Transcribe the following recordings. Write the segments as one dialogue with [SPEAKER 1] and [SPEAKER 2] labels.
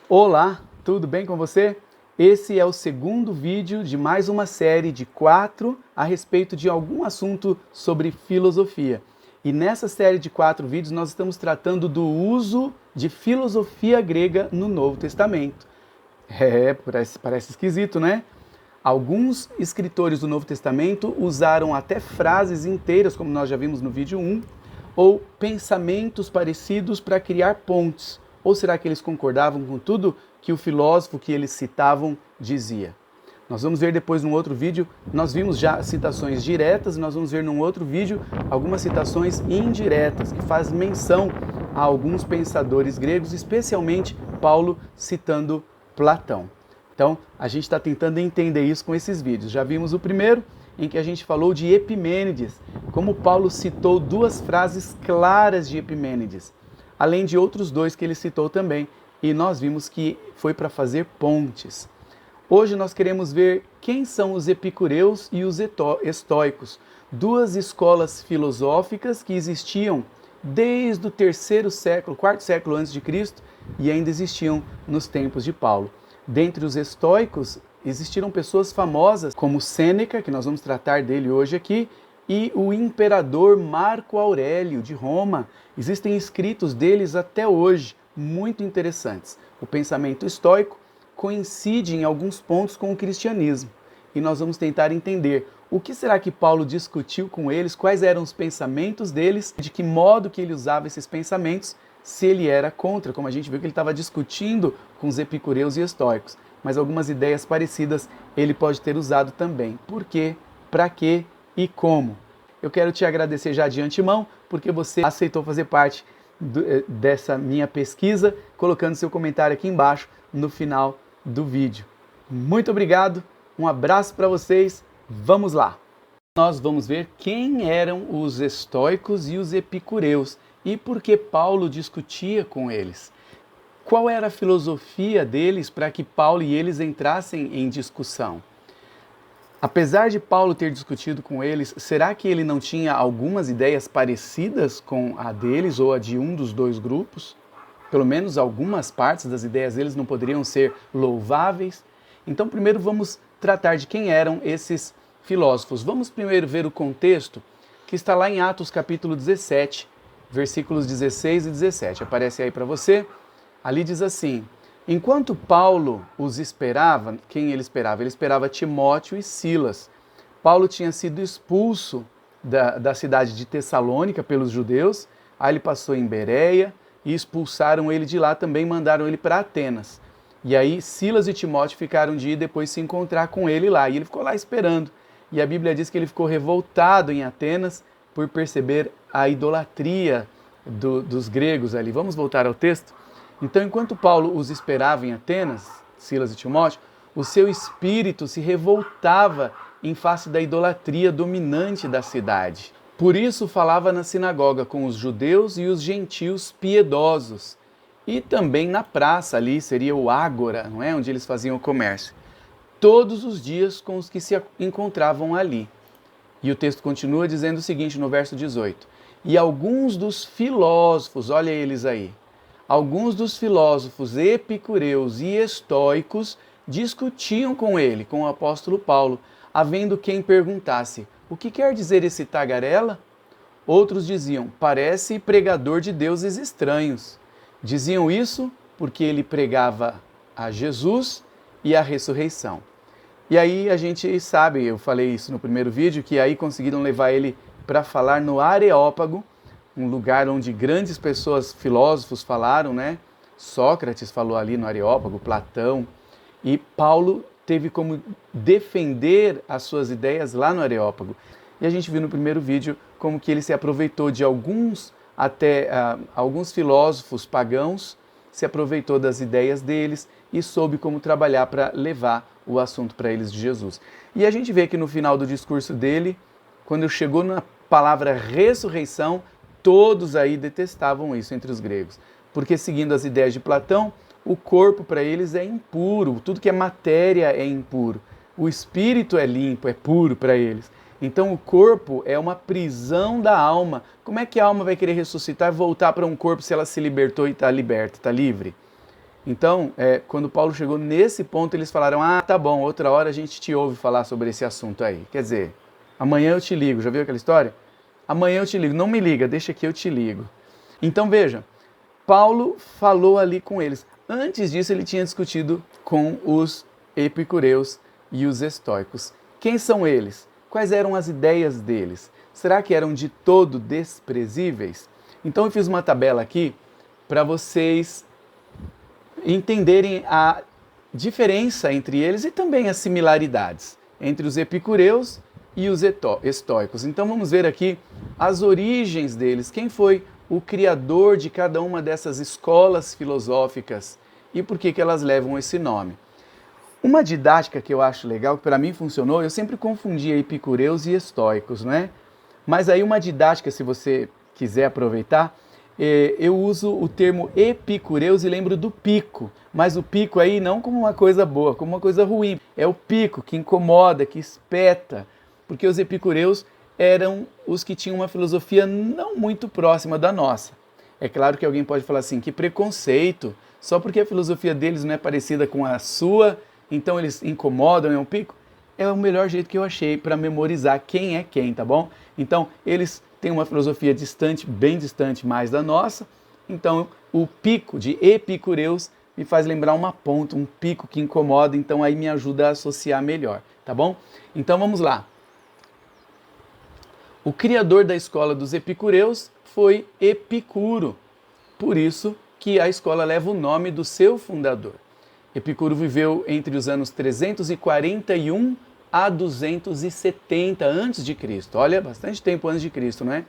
[SPEAKER 1] Olá, tudo bem com você? Esse é o segundo vídeo de mais uma série de 4 a respeito de algum assunto sobre filosofia. E nessa série de 4 vídeos nós estamos tratando do uso de filosofia grega no Novo Testamento. Parece esquisito, né? Alguns escritores do Novo Testamento usaram até frases inteiras, como nós já vimos no vídeo 1, ou pensamentos parecidos para criar pontes. Ou será que eles concordavam com tudo que o filósofo que eles citavam dizia? Nós vamos ver depois num outro vídeo, nós vimos já citações diretas, e nós vamos ver num outro vídeo algumas citações indiretas, que fazem menção a alguns pensadores gregos, especialmente Paulo citando Platão. Então, a gente está tentando entender isso com esses vídeos. Já vimos o primeiro, em que a gente falou de Epimênides, como Paulo citou 2 frases claras de Epimênides, além de outros 2 que ele citou também, e nós vimos que foi para fazer pontes. Hoje nós queremos ver quem são os epicureus e os estoicos, 2 escolas filosóficas que existiam desde o 3º século, 4º século antes de Cristo, e ainda existiam nos tempos de Paulo. Dentre os estoicos, existiram pessoas famosas como Sêneca, que nós vamos tratar dele hoje aqui, e o imperador Marco Aurélio de Roma. Existem escritos deles até hoje, muito interessantes. O pensamento estoico coincide em alguns pontos com o cristianismo. E nós vamos tentar entender o que será que Paulo discutiu com eles, quais eram os pensamentos deles, de que modo que ele usava esses pensamentos, se ele era contra, como a gente viu que ele estava discutindo com os epicureus e estoicos. Mas algumas ideias parecidas ele pode ter usado também. Por quê? Para quê? E como? Eu quero te agradecer já de antemão, porque você aceitou fazer parte dessa minha pesquisa, colocando seu comentário aqui embaixo no final do vídeo. Muito obrigado, um abraço para vocês, vamos lá! Nós vamos ver quem eram os estoicos e os epicureus e por que Paulo discutia com eles. Qual era a filosofia deles para que Paulo e eles entrassem em discussão? Apesar de Paulo ter discutido com eles, será que ele não tinha algumas ideias parecidas com a deles ou a de um dos 2 grupos? Pelo menos algumas partes das ideias deles não poderiam ser louváveis? Então, primeiro vamos tratar de quem eram esses filósofos. Vamos primeiro ver o contexto que está lá em Atos capítulo 17, versículos 16 e 17. Aparece aí para você. Ali diz assim: enquanto Paulo os esperava, quem ele esperava? Ele esperava Timóteo e Silas. Paulo tinha sido expulso da cidade de Tessalônica pelos judeus, aí ele passou em Bereia e expulsaram ele de lá também, mandaram ele para Atenas. E aí Silas e Timóteo ficaram de ir depois se encontrar com ele lá, e ele ficou lá esperando. E a Bíblia diz que ele ficou revoltado em Atenas por perceber a idolatria dos gregos ali. Vamos voltar ao texto? Então, enquanto Paulo os esperava em Atenas, Silas e Timóteo, o seu espírito se revoltava em face da idolatria dominante da cidade. Por isso falava na sinagoga com os judeus e os gentios piedosos. E também na praça ali, seria o ágora, não é? Onde eles faziam o comércio. Todos os dias com os que se encontravam ali. E o texto continua dizendo o seguinte no verso 18. E alguns dos filósofos, olha eles aí, alguns dos filósofos epicureus e estoicos discutiam com ele, com o apóstolo Paulo, havendo quem perguntasse: o que quer dizer esse tagarela? Outros diziam: parece pregador de deuses estranhos. Diziam isso porque ele pregava a Jesus e a ressurreição. E aí a gente sabe, eu falei isso no primeiro vídeo, que aí conseguiram levar ele para falar no Areópago, um lugar onde grandes pessoas, filósofos falaram, né? Sócrates falou ali no Areópago, Platão, e Paulo teve como defender as suas ideias lá no Areópago. E a gente viu no primeiro vídeo como que ele se aproveitou de alguns filósofos pagãos, se aproveitou das ideias deles e soube como trabalhar para levar o assunto para eles de Jesus. E a gente vê que no final do discurso dele, quando chegou na palavra ressurreição, todos aí detestavam isso entre os gregos, porque seguindo as ideias de Platão, o corpo para eles é impuro, tudo que é matéria é impuro, o espírito é limpo, é puro para eles. Então o corpo é uma prisão da alma. Como é que a alma vai querer ressuscitar e voltar para um corpo se ela se libertou e está liberta, está livre? Então, quando Paulo chegou nesse ponto, eles falaram, ah, tá bom, outra hora a gente te ouve falar sobre esse assunto aí. Quer dizer, amanhã eu te ligo, já viu aquela história? Amanhã eu te ligo, não me liga, deixa que eu te ligo. Então veja, Paulo falou ali com eles. Antes disso ele tinha discutido com os epicureus e os estoicos. Quem são eles? Quais eram as ideias deles? Será que eram de todo desprezíveis? Então eu fiz uma tabela aqui para vocês entenderem a diferença entre eles e também as similaridades entre os epicureus e os estoicos. Então vamos ver aqui as origens deles, quem foi o criador de cada uma dessas escolas filosóficas e por que elas levam esse nome. Uma didática que eu acho legal, que para mim funcionou, eu sempre confundia epicureus e estoicos, não é? Mas aí uma didática, se você quiser aproveitar, eu uso o termo epicureus e lembro do pico, mas o pico aí não como uma coisa boa, como uma coisa ruim. É o pico que incomoda, que espeta, porque os epicureus eram os que tinham uma filosofia não muito próxima da nossa. É claro que alguém pode falar assim, que preconceito, só porque a filosofia deles não é parecida com a sua, então eles incomodam, é um pico. É o melhor jeito que eu achei para memorizar quem é quem, tá bom? Então, eles têm uma filosofia distante, bem distante mais da nossa. Então, o pico de epicureus me faz lembrar uma ponta, um pico que incomoda, então aí me ajuda a associar melhor, tá bom? Então, vamos lá. O criador da escola dos epicureus foi Epicuro, por isso que a escola leva o nome do seu fundador. Epicuro viveu entre os anos 341 a 270 a.C. Olha, bastante tempo antes de Cristo, não é?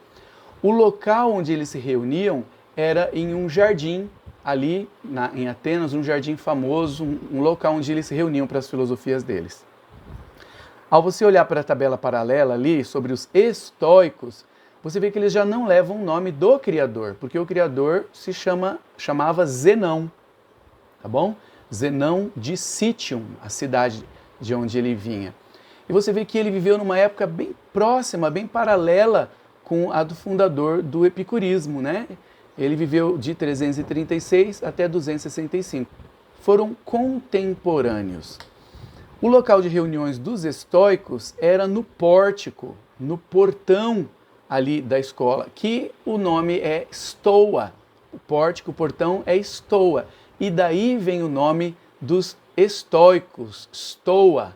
[SPEAKER 1] O local onde eles se reuniam era em um jardim, ali em Atenas, um jardim famoso, um local onde eles se reuniam para as filosofias deles. Ao você olhar para a tabela paralela ali, sobre os estoicos, você vê que eles já não levam o nome do criador, porque o criador se chamava Zenão, tá bom? Zenão de Citium, a cidade de onde ele vinha. E você vê que ele viveu numa época bem próxima, bem paralela com a do fundador do epicurismo, né? Ele viveu de 336 até 265. Foram contemporâneos. O local de reuniões dos estoicos era no pórtico, no portão ali da escola, que o nome é Stoa. O pórtico, o portão é Stoa. E daí vem o nome dos estoicos, Stoa.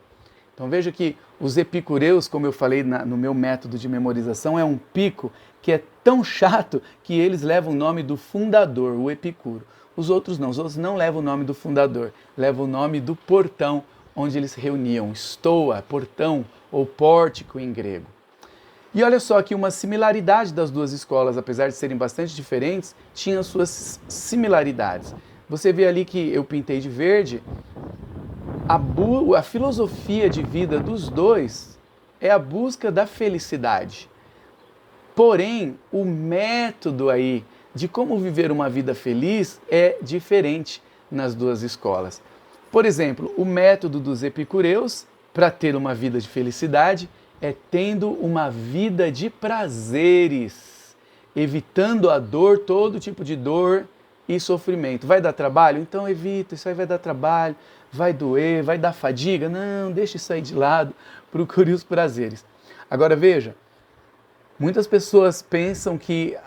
[SPEAKER 1] Então veja que os epicureus, como eu falei no meu método de memorização, é um pico que é tão chato que eles levam o nome do fundador, o Epicuro. Os outros não levam o nome do fundador, levam o nome do portão onde eles se reuniam, Stoa, portão ou pórtico em grego. E olha só que uma similaridade das duas escolas, apesar de serem bastante diferentes, tinham suas similaridades. Você vê ali que eu pintei de verde, a filosofia de vida dos dois é a busca da felicidade. Porém, o método aí de como viver uma vida feliz é diferente nas duas escolas. Por exemplo, o método dos epicureus para ter uma vida de felicidade é tendo uma vida de prazeres, evitando a dor, todo tipo de dor e sofrimento. Vai dar trabalho? Então evita, isso aí vai dar trabalho, vai doer, vai dar fadiga? Não, deixa isso aí de lado, procure os prazeres. Agora veja, muitas pessoas pensam que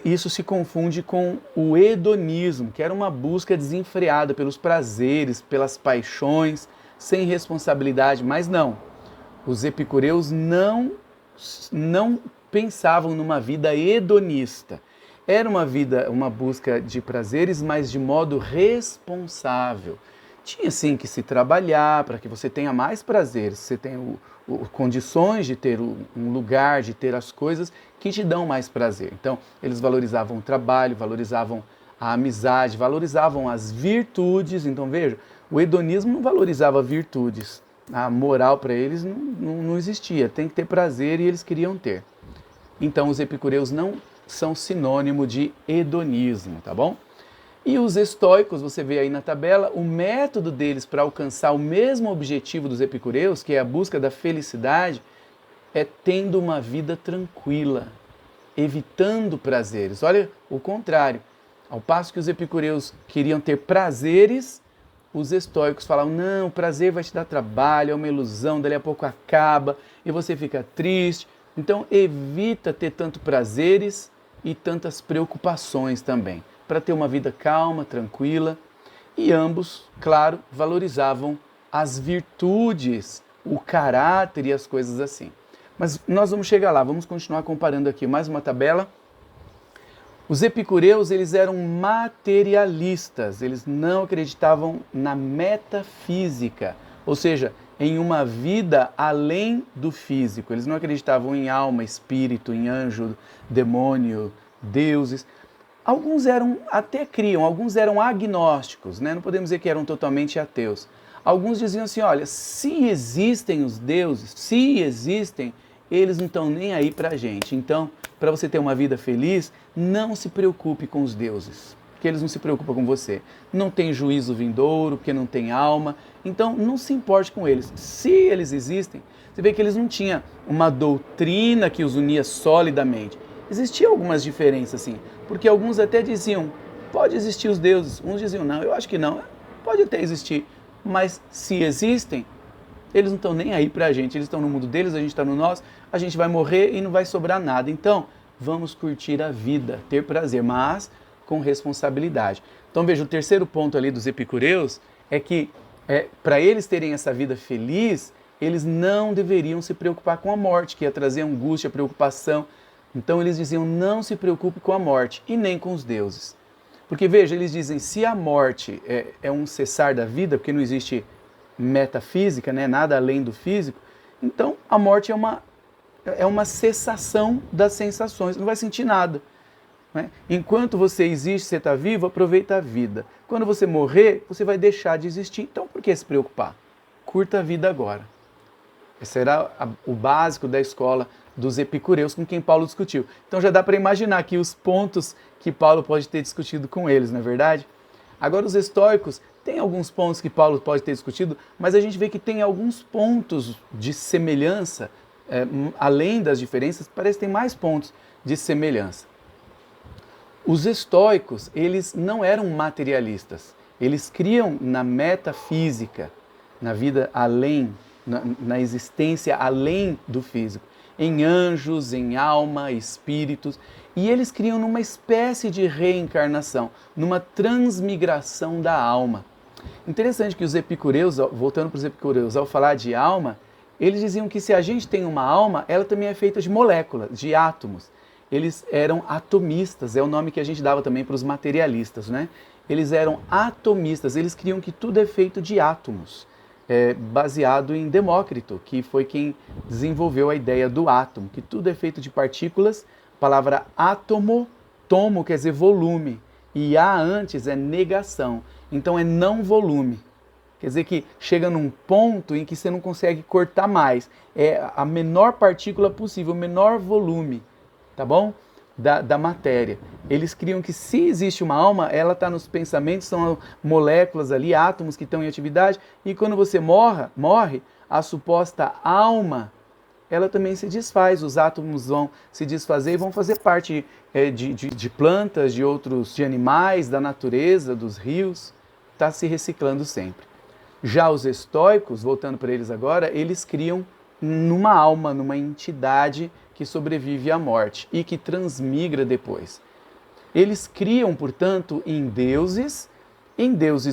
[SPEAKER 1] isso se confunde com o hedonismo, que era uma busca desenfreada pelos prazeres, pelas paixões, sem responsabilidade, mas não. Os epicureus não pensavam numa vida hedonista. Era uma busca de prazeres, mas de modo responsável. Tinha sim que se trabalhar para que você tenha mais prazeres, você tenha condições de ter um lugar, de ter as coisas que te dão mais prazer. Então, eles valorizavam o trabalho, valorizavam a amizade, valorizavam as virtudes. Então, veja, o hedonismo não valorizava virtudes. A moral para eles não existia, tem que ter prazer e eles queriam ter. Então, os epicureus não são sinônimo de hedonismo, tá bom? E os estoicos, você vê aí na tabela, o método deles para alcançar o mesmo objetivo dos epicureus, que é a busca da felicidade, é tendo uma vida tranquila, evitando prazeres. Olha, o contrário. Ao passo que os epicureus queriam ter prazeres, os estoicos falavam, não, o prazer vai te dar trabalho, é uma ilusão, dali a pouco acaba e você fica triste. Então evita ter tanto prazeres e tantas preocupações também, para ter uma vida calma, tranquila. E ambos, claro, valorizavam as virtudes, o caráter e as coisas assim. Mas nós vamos chegar lá, vamos continuar comparando aqui mais uma tabela. Os epicureus, eles eram materialistas, eles não acreditavam na metafísica, ou seja, em uma vida além do físico. Eles não acreditavam em alma, espírito, em anjo, demônio, deuses. Alguns até criam, alguns eram agnósticos, né? Não podemos dizer que eram totalmente ateus. Alguns diziam assim, olha, se existem os deuses, se existem, eles não estão nem aí pra gente. Então, para você ter uma vida feliz, não se preocupe com os deuses, porque eles não se preocupam com você. Não tem juízo vindouro, porque não tem alma. Então, não se importe com eles. Se eles existem, você vê que eles não tinham uma doutrina que os unia solidamente. Existiam algumas diferenças, sim, porque alguns até diziam, pode existir os deuses. Uns diziam, não, eu acho que não, pode até existir. Mas se existem, eles não estão nem aí pra gente, eles estão no mundo deles, a gente está no nosso, a gente vai morrer e não vai sobrar nada. Então, vamos curtir a vida, ter prazer, mas com responsabilidade. Então veja, o terceiro ponto ali dos epicureus é que para eles terem essa vida feliz, eles não deveriam se preocupar com a morte, que ia trazer angústia, preocupação. Então eles diziam, não se preocupe com a morte e nem com os deuses. Porque veja, eles dizem, se a morte é um cessar da vida, porque não existe metafísica, né, nada além do físico, então a morte é uma cessação das sensações, não vai sentir nada. Né? Enquanto você existe, você está vivo, aproveita a vida. Quando você morrer, você vai deixar de existir, então por que se preocupar? Curta a vida agora. Esse era o básico da escola dos epicureus com quem Paulo discutiu. Então já dá para imaginar aqui os pontos que Paulo pode ter discutido com eles, não é verdade? Agora os estoicos, tem alguns pontos que Paulo pode ter discutido, mas a gente vê que tem alguns pontos de semelhança, além das diferenças, parece que tem mais pontos de semelhança. Os estoicos, eles não eram materialistas, eles criam na metafísica, na vida além, na existência além do físico, em anjos, em alma, espíritos, e eles criam numa espécie de reencarnação, numa transmigração da alma. Interessante que os epicureus, voltando para os epicureus, ao falar de alma, eles diziam que se a gente tem uma alma, ela também é feita de moléculas, de átomos. Eles eram atomistas, é o nome que a gente dava também para os materialistas, né? Eles eram atomistas, eles criam que tudo é feito de átomos. Baseado em Demócrito, que foi quem desenvolveu a ideia do átomo, que tudo é feito de partículas. A palavra átomo, tomo quer dizer volume, e a antes é negação, então é não volume. Quer dizer que chega num ponto em que você não consegue cortar mais, é a menor partícula possível, o menor volume, tá bom? Da matéria. Eles criam que se existe uma alma, ela está nos pensamentos, são moléculas ali, átomos que estão em atividade, e quando você morre, a suposta alma, ela também se desfaz, os átomos vão se desfazer e vão fazer parte de plantas, de animais, da natureza, dos rios, está se reciclando sempre. Já os estoicos, voltando para eles agora, eles criam numa alma, numa entidade que sobrevive à morte e que transmigra depois. Eles criam, portanto, em deuses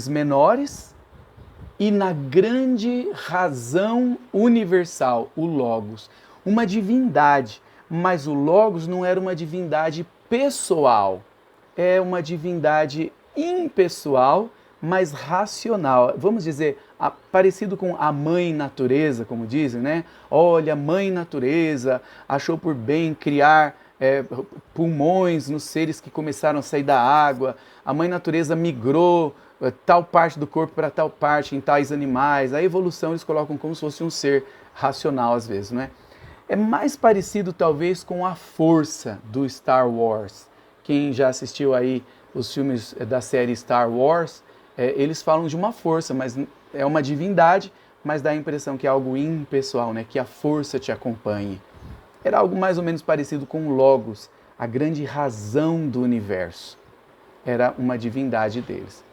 [SPEAKER 1] menores e na grande razão universal, o Logos, uma divindade, mas o Logos não era uma divindade pessoal, é uma divindade impessoal, mas racional. Vamos dizer, parecido com a mãe natureza, como dizem, né? Olha, a mãe natureza achou por bem criar pulmões nos seres que começaram a sair da água. A mãe natureza migrou tal parte do corpo para tal parte em tais animais. A evolução eles colocam como se fosse um ser racional às vezes, não é? É mais parecido talvez com a força do Star Wars. Quem já assistiu aí os filmes da série Star Wars, eles falam de uma força, mas é uma divindade, mas dá a impressão que é algo impessoal, né? Que a força te acompanhe. Era algo mais ou menos parecido com o Logos, a grande razão do universo. era uma divindade deles.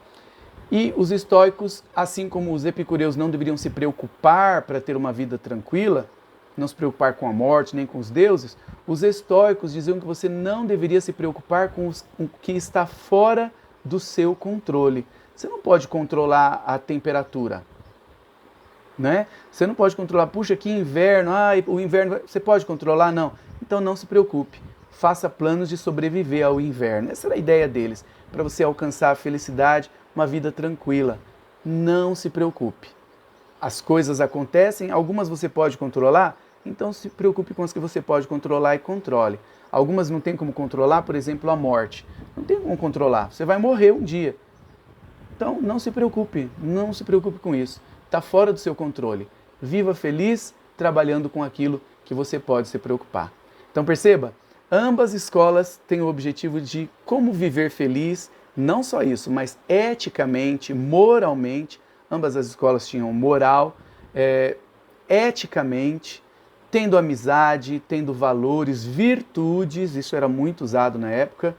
[SPEAKER 1] E os estoicos, assim como os epicureus não deveriam se preocupar para ter uma vida tranquila, não se preocupar com a morte nem com os deuses, os estoicos diziam que você não deveria se preocupar com o que está fora do seu controle. Você não pode controlar a temperatura, né? Você não pode controlar, puxa, que inverno, o inverno, você pode controlar? Não. Então não se preocupe, faça planos de sobreviver ao inverno. Essa era a ideia deles, para você alcançar a felicidade, uma vida tranquila. Não se preocupe. As coisas acontecem, algumas você pode controlar, então se preocupe com as que você pode controlar e controle. Algumas não tem como controlar, por exemplo, a morte. Não tem como controlar, você vai morrer um dia. Então não se preocupe com isso. Está fora do seu controle. Viva feliz trabalhando com aquilo que você pode se preocupar. Então perceba, ambas escolas têm o objetivo de como viver feliz, não só isso, mas eticamente, moralmente. Ambas as escolas tinham moral, eticamente, tendo amizade, tendo valores, virtudes, isso era muito usado na época,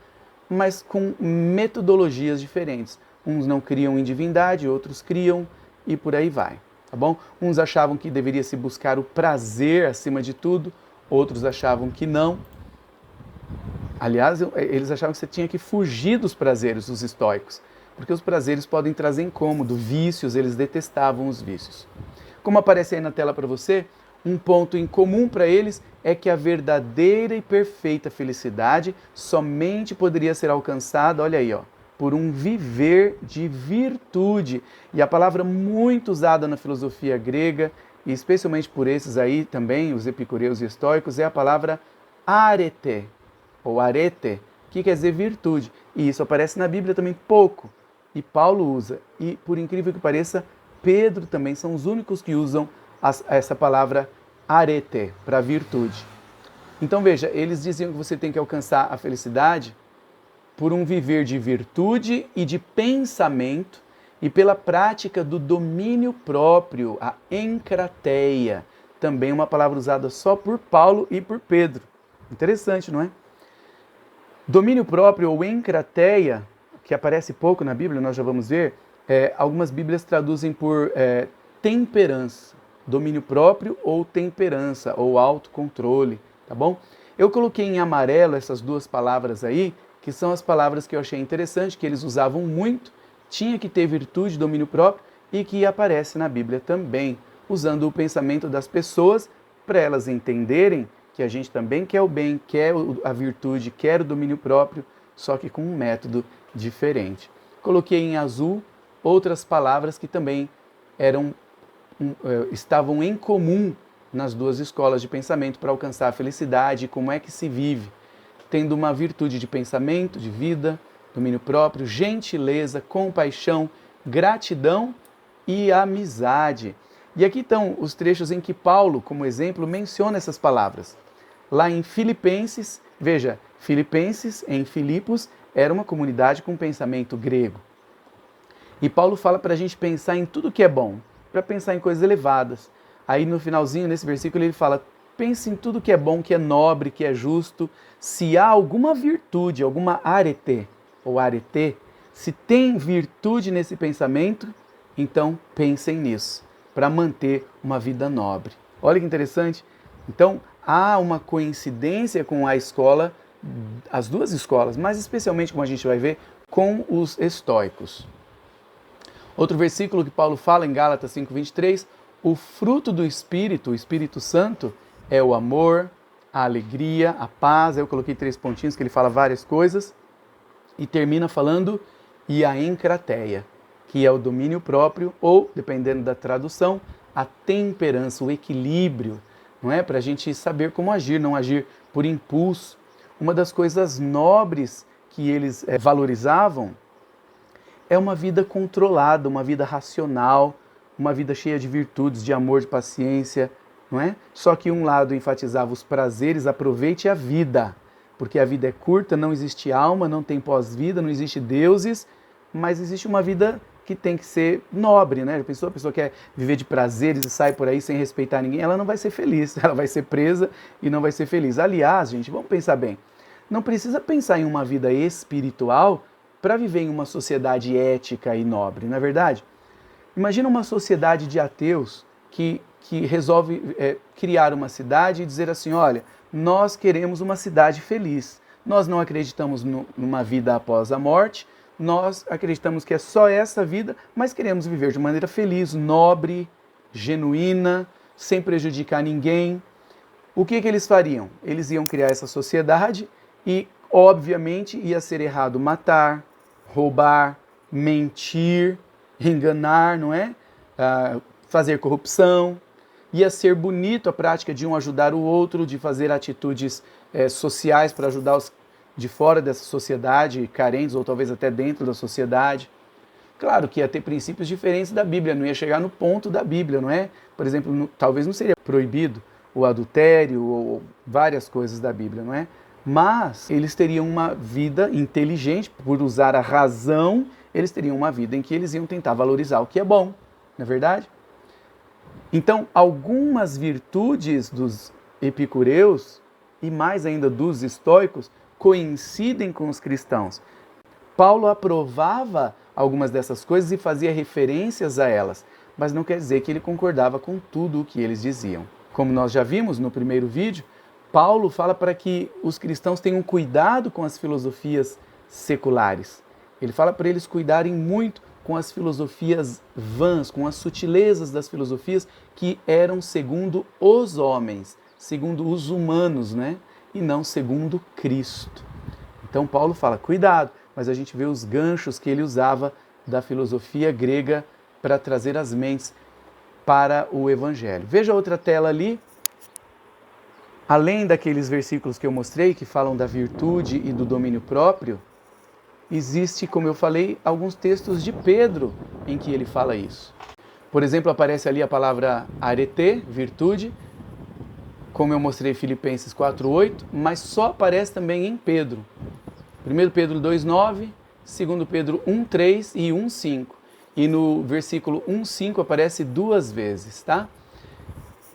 [SPEAKER 1] mas com metodologias diferentes. Uns não criam em divindade, outros criam, e por aí vai, tá bom? Uns achavam que deveria se buscar o prazer acima de tudo, outros achavam que não. Aliás, eles achavam que você tinha que fugir dos prazeres, os estoicos, porque os prazeres podem trazer incômodo, vícios, eles detestavam os vícios. Como aparece aí na tela para você, um ponto em comum para eles é que a verdadeira e perfeita felicidade somente poderia ser alcançada, olha aí, ó, por um viver de virtude. E a palavra muito usada na filosofia grega, e especialmente por esses aí também, os epicureus e estoicos, é a palavra arete, ou arete, que quer dizer virtude. E isso aparece na Bíblia também pouco, e Paulo usa. E por incrível que pareça, Pedro também são os únicos que usam essa palavra arete, para virtude. Então veja, eles diziam que você tem que alcançar a felicidade por um viver de virtude e de pensamento e pela prática do domínio próprio, a encrateia, também uma palavra usada só por Paulo e por Pedro. Interessante, não é? Domínio próprio ou encrateia, que aparece pouco na Bíblia, nós já vamos ver, algumas Bíblias traduzem por temperança, domínio próprio ou temperança, ou autocontrole, tá bom? Eu coloquei em amarelo essas duas palavras aí, que são as palavras que eu achei interessante, que eles usavam muito, tinha que ter virtude, domínio próprio, e que aparece na Bíblia também, usando o pensamento das pessoas para elas entenderem que a gente também quer o bem, quer a virtude, quer o domínio próprio, só que com um método diferente. Coloquei em azul outras palavras que também estavam em comum nas duas escolas de pensamento para alcançar a felicidade e como é que se vive, tendo uma virtude de pensamento, de vida, domínio próprio, gentileza, compaixão, gratidão e amizade. E aqui estão os trechos em que Paulo, como exemplo, menciona essas palavras. Lá em Filipenses, veja, Filipenses, em Filipos, era uma comunidade com pensamento grego. E Paulo fala para a gente pensar em tudo que é bom, para pensar em coisas elevadas. Aí no finalzinho, nesse versículo, ele fala, pense em tudo que é bom, que é nobre, que é justo. Se há alguma virtude, alguma arete, ou arete, se tem virtude nesse pensamento, então pensem nisso, para manter uma vida nobre. Olha que interessante. Então, há uma coincidência com a escola, as duas escolas, mas especialmente, como a gente vai ver, com os estoicos. Outro versículo que Paulo fala em Gálatas 5:23, o fruto do Espírito, o Espírito Santo, é o amor, a alegria, a paz. Eu coloquei 3 pontinhos que ele fala várias coisas. E termina falando, e a encrateia, que é o domínio próprio, ou, dependendo da tradução, a temperança, o equilíbrio, não é? Para a gente saber como agir, não agir por impulso. Uma das coisas nobres que eles valorizavam é uma vida controlada, uma vida racional, uma vida cheia de virtudes, de amor, de paciência, não é? Só que um lado enfatizava os prazeres, aproveite a vida, porque a vida é curta, não existe alma, não tem pós-vida, não existe deuses, mas existe uma vida que tem que ser nobre, né? A pessoa quer viver de prazeres e sai por aí sem respeitar ninguém, ela não vai ser feliz, ela vai ser presa e não vai ser feliz. Aliás, gente, vamos pensar bem, não precisa pensar em uma vida espiritual para viver em uma sociedade ética e nobre, não é verdade? Imagina uma sociedade de ateus que resolve criar uma cidade e dizer assim, olha, nós queremos uma cidade feliz. Nós não acreditamos numa vida após a morte, nós acreditamos que é só essa vida, mas queremos viver de maneira feliz, nobre, genuína, sem prejudicar ninguém. O que eles fariam? Eles iam criar essa sociedade e, obviamente, ia ser errado matar, roubar, mentir, enganar, não é? Fazer corrupção. Ia ser bonito a prática de um ajudar o outro, de fazer atitudes sociais para ajudar os de fora dessa sociedade, carentes ou talvez até dentro da sociedade. Claro que ia ter princípios diferentes da Bíblia, não ia chegar no ponto da Bíblia, não é? Por exemplo, talvez não seria proibido o adultério ou várias coisas da Bíblia, não é? Mas eles teriam uma vida inteligente, por usar a razão, eles teriam uma vida em que eles iam tentar valorizar o que é bom, não é verdade? Então, algumas virtudes dos epicureus, e mais ainda dos estoicos, coincidem com os cristãos. Paulo aprovava algumas dessas coisas e fazia referências a elas, mas não quer dizer que ele concordava com tudo o que eles diziam. Como nós já vimos no primeiro vídeo, Paulo fala para que os cristãos tenham cuidado com as filosofias seculares. Ele fala para eles cuidarem muito com as filosofias vãs, com as sutilezas das filosofias que eram segundo os homens, segundo os humanos, né? E não segundo Cristo. Então Paulo fala, cuidado, mas a gente vê os ganchos que ele usava da filosofia grega para trazer as mentes para o Evangelho. Veja outra tela ali. Além daqueles versículos que eu mostrei, que falam da virtude e do domínio próprio, existe, como eu falei, alguns textos de Pedro em que ele fala isso. Por exemplo, aparece ali a palavra arete, virtude, como eu mostrei em Filipenses 4:8, mas só aparece também em Pedro. 1 Pedro 2:9, 2 Pedro 1:3 e 1:5. E no versículo 1:5 aparece duas vezes, tá?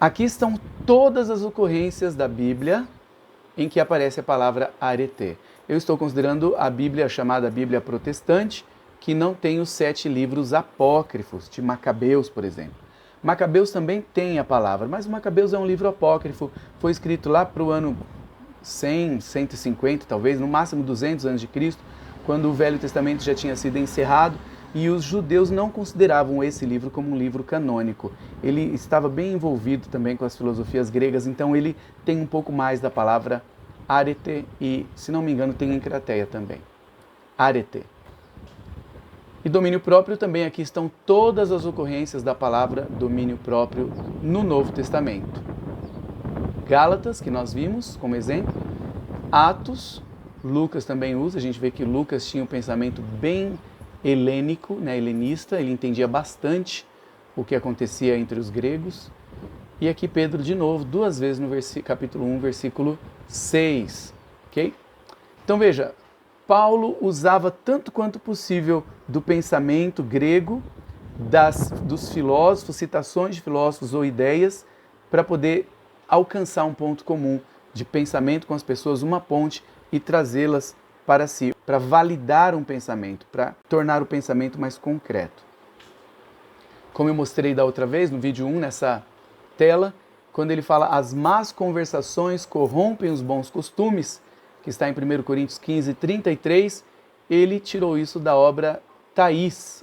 [SPEAKER 1] Aqui estão todas as ocorrências da Bíblia em que aparece a palavra arete. Eu estou considerando a Bíblia chamada Bíblia Protestante, que não tem os 7 livros apócrifos, de Macabeus, por exemplo. Macabeus também tem a palavra, mas Macabeus é um livro apócrifo, foi escrito lá para o ano 100, 150, talvez, no máximo 200 anos de Cristo, quando o Velho Testamento já tinha sido encerrado, e os judeus não consideravam esse livro como um livro canônico. Ele estava bem envolvido também com as filosofias gregas, então ele tem um pouco mais da palavra arete e, se não me engano, tem em Crateia também. Arete. E domínio próprio também, aqui estão todas as ocorrências da palavra domínio próprio no Novo Testamento. Gálatas, que nós vimos como exemplo. Atos, Lucas também usa, a gente vê que Lucas tinha um pensamento bem helênico, né, helenista, ele entendia bastante o que acontecia entre os gregos. E aqui Pedro, de novo, duas vezes no capítulo 1, versículo 6. Ok? Então veja, Paulo usava tanto quanto possível do pensamento grego, dos filósofos, citações de filósofos ou ideias, para poder alcançar um ponto comum de pensamento com as pessoas, uma ponte, e trazê-las para si, para validar um pensamento, para tornar o pensamento mais concreto. Como eu mostrei da outra vez, no vídeo 1, nessa tela, quando ele fala as más conversações corrompem os bons costumes, que está em 1 Coríntios 15, 33, ele tirou isso da obra Thaís,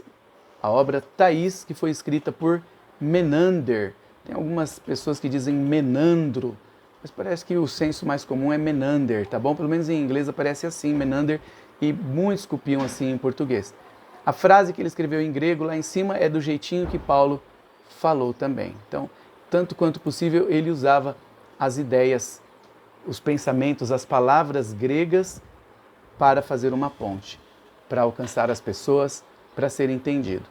[SPEAKER 1] a obra Thaís, que foi escrita por Menander. Tem algumas pessoas que dizem Menandro, mas parece que o senso mais comum é Menander, tá bom? Pelo menos em inglês aparece assim, Menander, e muitos copiam assim em português. A frase que ele escreveu em grego lá em cima é do jeitinho que Paulo falou também. Então, tanto quanto possível, ele usava as ideias, os pensamentos, as palavras gregas para fazer uma ponte, para alcançar as pessoas, para ser entendido.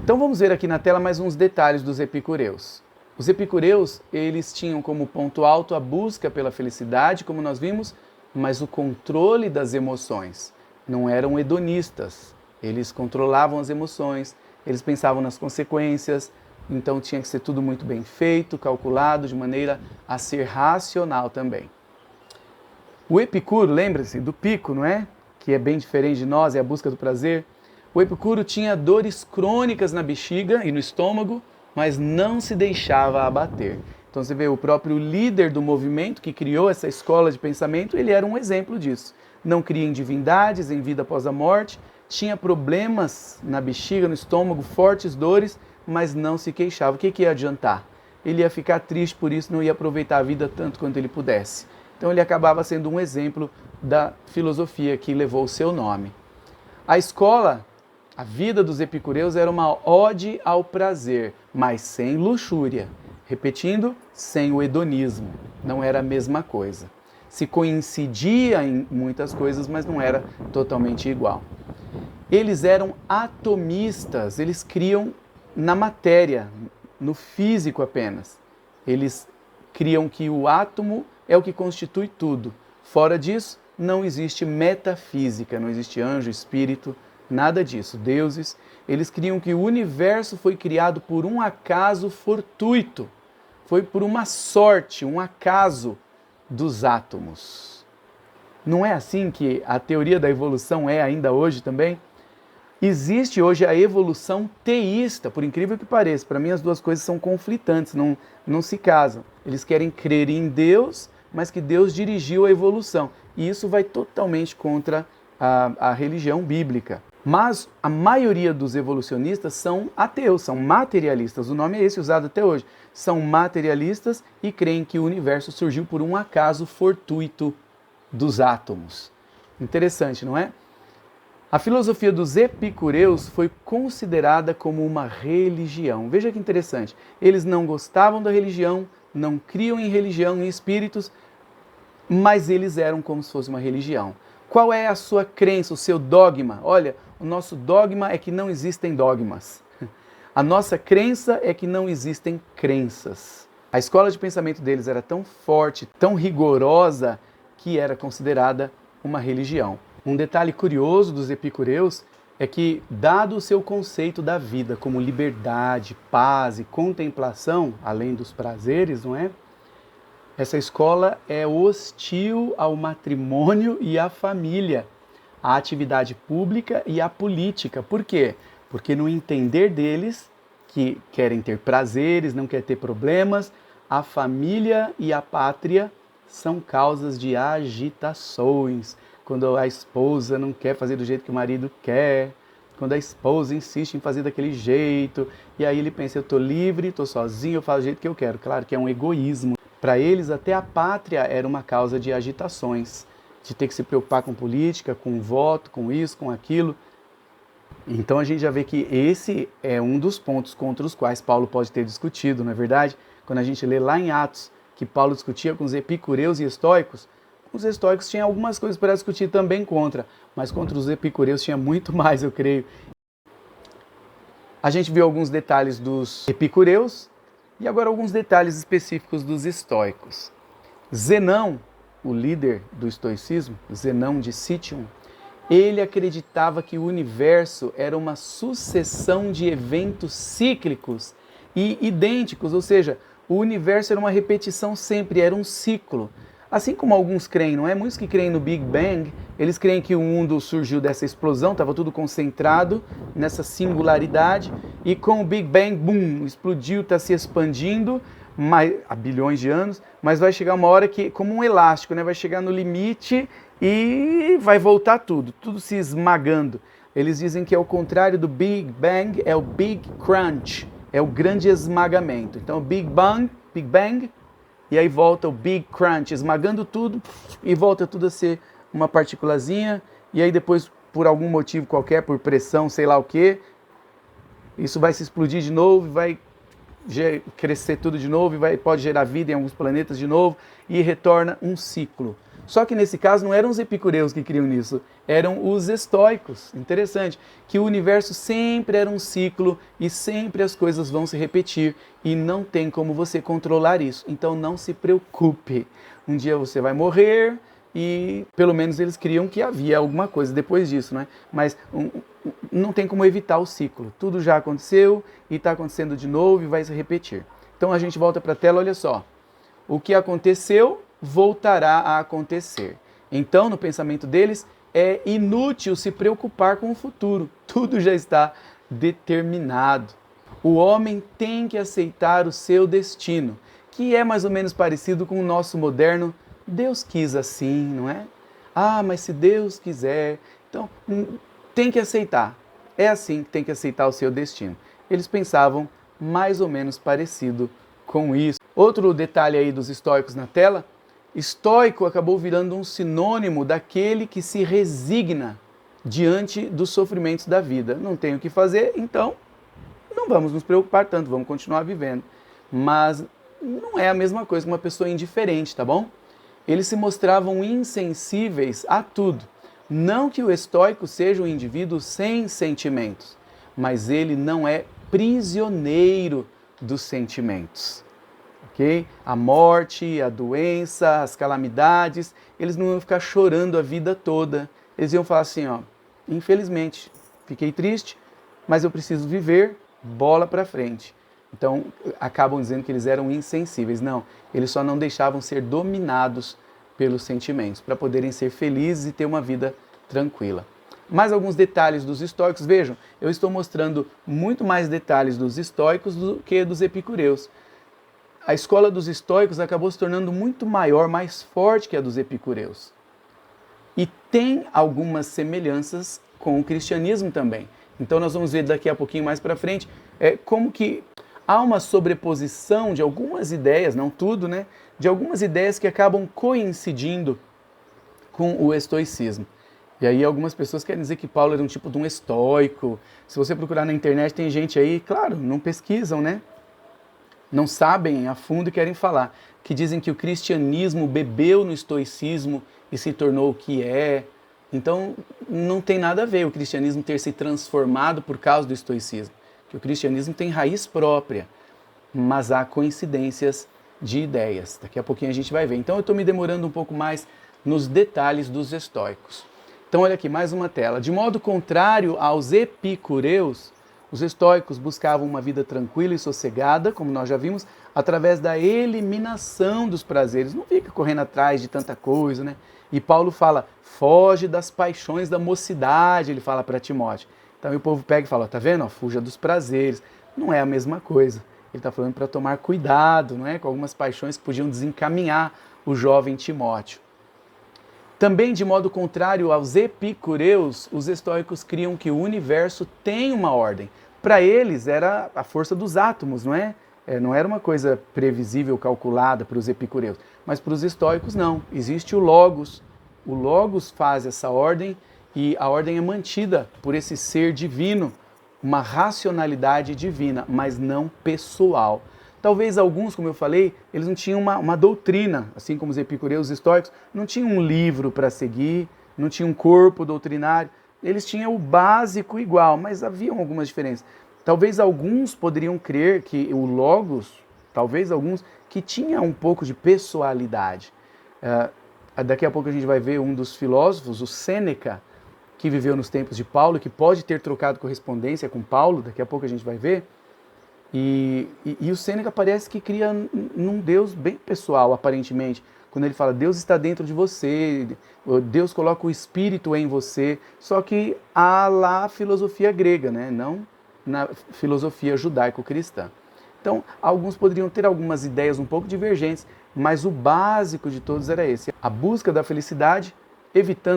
[SPEAKER 1] Então vamos ver aqui na tela mais uns detalhes dos epicureus. Os epicureus, eles tinham como ponto alto a busca pela felicidade, como nós vimos, mas o controle das emoções. Não eram hedonistas, eles controlavam as emoções, eles pensavam nas consequências, então tinha que ser tudo muito bem feito, calculado, de maneira a ser racional também. O Epicuro, lembra-se do pico, não é? que é bem diferente de nós, é a busca do prazer. O Epicuro tinha dores crônicas na bexiga e no estômago, mas não se deixava abater. Então você vê, o próprio líder do movimento que criou essa escola de pensamento, ele era um exemplo disso. Não cria em divindades, em vida após a morte, tinha problemas na bexiga, no estômago, fortes dores, mas não se queixava. O que ia adiantar? Ele ia ficar triste por isso, não ia aproveitar a vida tanto quanto ele pudesse. Então ele acabava sendo um exemplo da filosofia que levou o seu nome. A escola, a vida dos epicureus era uma ode ao prazer, mas sem luxúria. Repetindo, sem o hedonismo. Não era a mesma coisa. Se coincidia em muitas coisas, mas não era totalmente igual. Eles eram atomistas, eles criam na matéria, no físico apenas. Eles criam que o átomo é o que constitui tudo. Fora disso, não existe metafísica, não existe anjo, espírito, nada disso. Deuses, eles criam que o universo foi criado por um acaso fortuito. Foi por uma sorte, um acaso dos átomos. Não é assim que a teoria da evolução é ainda hoje também? Existe hoje a evolução teísta, por incrível que pareça. Para mim as duas coisas são conflitantes, não se casam. Eles querem crer em Deus, mas que Deus dirigiu a evolução. E isso vai totalmente contra a religião bíblica. Mas a maioria dos evolucionistas são ateus, são materialistas. O nome é esse usado até hoje. São materialistas e creem que o universo surgiu por um acaso fortuito dos átomos. Interessante, não é? A filosofia dos epicureus foi considerada como uma religião. Veja que interessante. Eles não gostavam da religião, não criam em religião, em espíritos, mas eles eram como se fosse uma religião. Qual é a sua crença, o seu dogma? Olha, o nosso dogma é que não existem dogmas. A nossa crença é que não existem crenças. A escola de pensamento deles era tão forte, tão rigorosa, que era considerada uma religião. Um detalhe curioso dos epicureus é que, dado o seu conceito da vida como liberdade, paz e contemplação, além dos prazeres, não é? Essa escola é hostil ao matrimônio e à família, à atividade pública e à política. Por quê? Porque no entender deles, que querem ter prazeres, não querem ter problemas, a família e a pátria são causas de agitações. Quando a esposa não quer fazer do jeito que o marido quer, quando a esposa insiste em fazer daquele jeito, e aí ele pensa, eu estou livre, estou sozinho, eu faço do jeito que eu quero. Claro que é um egoísmo. Para eles, até a pátria era uma causa de agitações, de ter que se preocupar com política, com voto, com isso, com aquilo. Então a gente já vê que esse é um dos pontos contra os quais Paulo pode ter discutido, não é verdade? Quando a gente lê lá em Atos que Paulo discutia com os epicureus e estoicos, os estoicos tinham algumas coisas para discutir também contra, mas contra os epicureus tinha muito mais, eu creio. A gente viu alguns detalhes dos epicureus e agora alguns detalhes específicos dos estoicos. Zenão, o líder do estoicismo, Zenão de Citium, ele acreditava que o universo era uma sucessão de eventos cíclicos e idênticos, ou seja, o universo era uma repetição sempre, era um ciclo. Assim como alguns creem, não é? Muitos que creem no Big Bang, eles creem que o mundo surgiu dessa explosão, estava tudo concentrado nessa singularidade, e com o Big Bang, boom, explodiu, está se expandindo há bilhões de anos, mas vai chegar uma hora que, como um elástico, né? Vai chegar no limite e vai voltar tudo se esmagando. Eles dizem que é o contrário do Big Bang, é o Big Crunch, é o grande esmagamento. Então, o Big Bang, e aí volta o Big Crunch, esmagando tudo, e volta tudo a ser uma partículazinha, e aí depois, por algum motivo qualquer, por pressão, sei lá o que, isso vai se explodir de novo, vai crescer tudo de novo, e pode gerar vida em alguns planetas de novo, e retorna um ciclo. Só que nesse caso não eram os epicureus que criam nisso, eram os estoicos. Interessante, que o universo sempre era um ciclo e sempre as coisas vão se repetir e não tem como você controlar isso. Então não se preocupe, um dia você vai morrer e pelo menos eles criam que havia alguma coisa depois disso, né? Mas não tem como evitar o ciclo. Tudo já aconteceu e está acontecendo de novo e vai se repetir. Então a gente volta para a tela, olha só. O que aconteceu voltará a acontecer. Então, no pensamento deles, é inútil se preocupar com o futuro. Tudo já está determinado. O homem tem que aceitar o seu destino, que é mais ou menos parecido com o nosso moderno Deus quis assim, não é? Ah, mas se Deus quiser... Então, tem que aceitar. É assim que tem que aceitar o seu destino. Eles pensavam mais ou menos parecido com isso. Outro detalhe aí dos estoicos na tela, estoico acabou virando um sinônimo daquele que se resigna diante dos sofrimentos da vida. Não tem o que fazer, então não vamos nos preocupar tanto, vamos continuar vivendo. Mas não é a mesma coisa que uma pessoa indiferente, tá bom? Eles se mostravam insensíveis a tudo. Não que o estoico seja um indivíduo sem sentimentos, mas ele não é prisioneiro dos sentimentos. Okay? A morte, a doença, as calamidades, eles não iam ficar chorando a vida toda. Eles iam falar assim, ó, infelizmente, fiquei triste, mas eu preciso viver, bola para frente. Então, acabam dizendo que eles eram insensíveis. Não, eles só não deixavam ser dominados pelos sentimentos, para poderem ser felizes e ter uma vida tranquila. Mais alguns detalhes dos estoicos. Vejam, eu estou mostrando muito mais detalhes dos estoicos do que dos epicureus. A escola dos estoicos acabou se tornando muito maior, mais forte que a dos epicureus. E tem algumas semelhanças com o cristianismo também. Então nós vamos ver daqui a pouquinho mais para frente como que há uma sobreposição de algumas ideias, não tudo, né? De algumas ideias que acabam coincidindo com o estoicismo. E aí algumas pessoas querem dizer que Paulo era um tipo de um estoico. Se você procurar na internet, tem gente aí, claro, não pesquisam, né? Não sabem a fundo e querem falar. Que dizem que o cristianismo bebeu no estoicismo e se tornou o que é. Então, não tem nada a ver o cristianismo ter se transformado por causa do estoicismo. Que o cristianismo tem raiz própria, mas há coincidências de ideias. Daqui a pouquinho a gente vai ver. Então, eu estou me demorando um pouco mais nos detalhes dos estoicos. Então, olha aqui, mais uma tela. De modo contrário aos epicureus, os estoicos buscavam uma vida tranquila e sossegada, como nós já vimos, através da eliminação dos prazeres. Não fica correndo atrás de tanta coisa, né? E Paulo fala, foge das paixões da mocidade, ele fala para Timóteo. Então o povo pega e fala, tá vendo? Fuja dos prazeres. Não é a mesma coisa. Ele está falando para tomar cuidado, não é? Com algumas paixões que podiam desencaminhar o jovem Timóteo. Também, de modo contrário aos epicureus, os estoicos criam que o universo tem uma ordem. Para eles era a força dos átomos, não é? Não era uma coisa previsível, calculada para os epicureus. Mas para os estoicos não. Existe o Logos. O Logos faz essa ordem e a ordem é mantida por esse ser divino, uma racionalidade divina, mas não pessoal. Talvez alguns, como eu falei, eles não tinham uma doutrina, assim como os epicureus, os estoicos, não tinham um livro para seguir, não tinham um corpo doutrinário, eles tinham o básico igual, mas haviam algumas diferenças. Talvez alguns poderiam crer que o Logos, talvez alguns, que tinha um pouco de pessoalidade. Daqui a pouco a gente vai ver um dos filósofos, o Sêneca, que viveu nos tempos de Paulo, que pode ter trocado correspondência com Paulo, daqui a pouco a gente vai ver. E o Sêneca parece que cria num Deus bem pessoal, aparentemente. Quando ele fala, Deus está dentro de você, Deus coloca o Espírito em você. Só que há lá a filosofia grega, né? Não na filosofia judaico-cristã. Então, alguns poderiam ter algumas ideias um pouco divergentes, mas o básico de todos era esse. A busca da felicidade,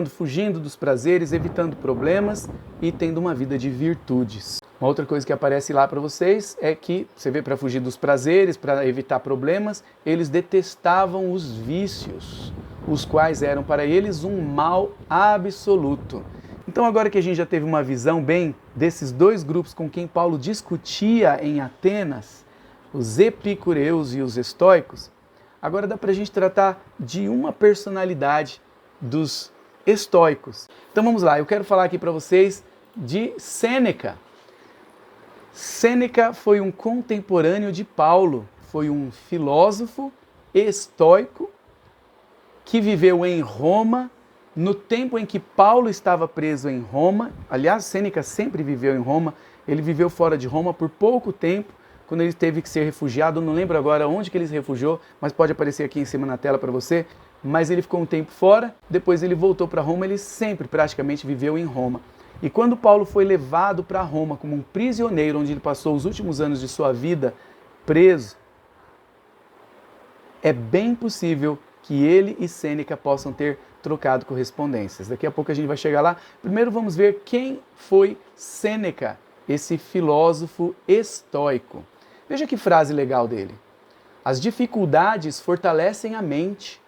[SPEAKER 1] fugindo dos prazeres, evitando problemas e tendo uma vida de virtudes. Uma outra coisa que aparece lá para vocês é que, você vê, para fugir dos prazeres, para evitar problemas, eles detestavam os vícios, os quais eram para eles um mal absoluto. Então agora que a gente já teve uma visão bem desses dois grupos com quem Paulo discutia em Atenas, os epicureus e os estoicos, agora dá para a gente tratar de uma personalidade dos estoicos. Então vamos lá, eu quero falar aqui para vocês de Sêneca. Sêneca foi um contemporâneo de Paulo, foi um filósofo estoico que viveu em Roma no tempo em que Paulo estava preso em Roma. Aliás, Sêneca sempre viveu em Roma, ele viveu fora de Roma por pouco tempo, quando ele teve que ser refugiado, não lembro agora onde que ele se refugiou, mas pode aparecer aqui em cima na tela para você. mas ele ficou um tempo fora, depois ele voltou para Roma, ele sempre praticamente viveu em Roma. E quando Paulo foi levado para Roma como um prisioneiro, onde ele passou os últimos anos de sua vida preso, é bem possível que ele e Sêneca possam ter trocado correspondências. Daqui a pouco a gente vai chegar lá. Primeiro vamos ver quem foi Sêneca, esse filósofo estoico. Veja que frase legal dele. As dificuldades fortalecem a mente,